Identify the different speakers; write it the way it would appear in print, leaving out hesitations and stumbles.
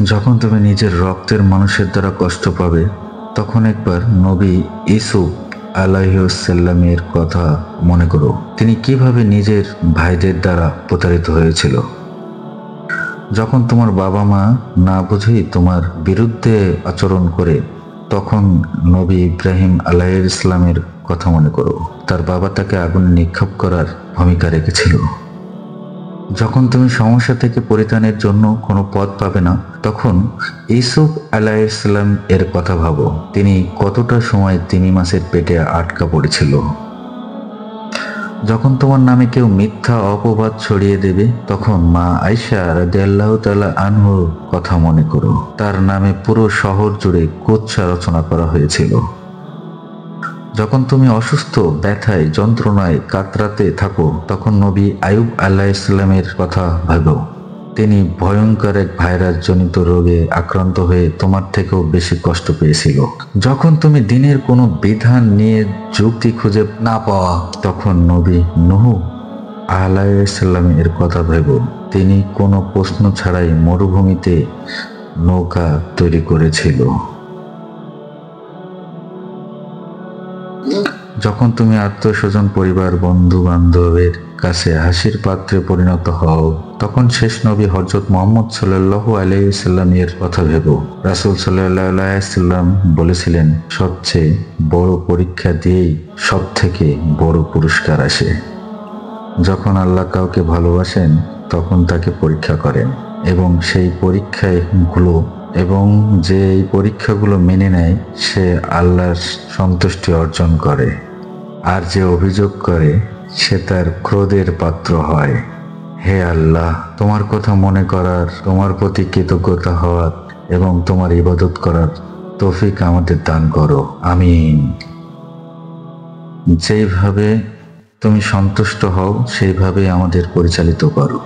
Speaker 1: যখন তুমি নিজের রক্তের মানুষের দ্বারা কষ্ট পাবে, তখন একবার নবী ইউসুফ আলাইহিসসালামের কথা মনে করো। তিনি কিভাবে নিজের ভাইদের দ্বারা প্রতারিত হয়েছিল। যখন তোমার বাবা মা না বুঝেই তোমার বিরুদ্ধে আচরণ করে, তখন নবী ইব্রাহিম আলাইহিসসালামের কথা মনে করো। তার বাবা তাকে আগুনে নিক্ষেপ করার ভূমিকা রেখেছিল। যখন তুমি সমস্যা থেকে পরিত্রাণের জন্য কোনো পথ পাবে না, তখন ইউসুফ আলাইহিসসালাম এর কথা ভাবো। তিনি কতটা সময় তিমি মাছের পেটে আটকা পড়েছিল। যখন তোমার নামে কেউ মিথ্যা অপবাদ ছড়িয়ে দেবে, তখন মা আয়েশা রাদিয়াল্লাহু তাআলা আনহুর কথা মনে করো। তার নামে পুরো শহর জুড়ে কুৎসা রচনা করা হয়েছিল। যখন তুমি অসুস্থ, ব্যথায়, যন্ত্রণায় কাতরাতে থাকো, তখন নবী আইয়ুব আলাইহিসসালামের কথা ভাবো। তিনি ভয়ঙ্কর এক ভাইরাস জনিত রোগে আক্রান্ত হয়ে তোমার থেকেও বেশি কষ্ট পেয়েছিল। যখন তুমি দিনের কোনো বিধান নিয়ে যুক্তি খুঁজে না পাওয়া, তখন নবী নূহ আলাইহিসসালামের কথা ভেবো। তিনি কোনো প্রশ্ন ছাড়াই মরুভূমিতে নৌকা তৈরি করেছিল। যখন তুমি আত্মীয়স্বজন, পরিবার, বন্ধু বান্ধবের কাছে হাসির পাত্রে পরিণত হও, তখন শেষ নবী হযরত মুহাম্মদ সাল্লাল্লাহু আলাইহি ওয়াসাল্লামের কথা ভেবো। রাসূল সাল্লাল্লাহু আলাইহি ওয়াসাল্লাম বলেছিলেন, সবচেয়ে বড় পরীক্ষা দিয়েই সবথেকে বড় পুরস্কার আসে। যখন আল্লাহ কাউকে ভালোবাসেন, তখন তাকে পরীক্ষা করেন এবং সেই পরীক্ষাগুলো মেনে নেয়, সে আল্লাহর সন্তুষ্টি অর্জন করে। আর যে অভিযোগ করে, সে তার ক্রোধের পাত্র হয়। হে আল্লাহ, তোমার কথা মনে করার, তোমার প্রতি কৃতজ্ঞতা হওয়ার এবং তোমার ইবাদত করার তৌফিক আমাদের দান করো। আমিন। যেইভাবে তুমি সন্তুষ্ট হও, সেইভাবে আমাদের পরিচালিত করো।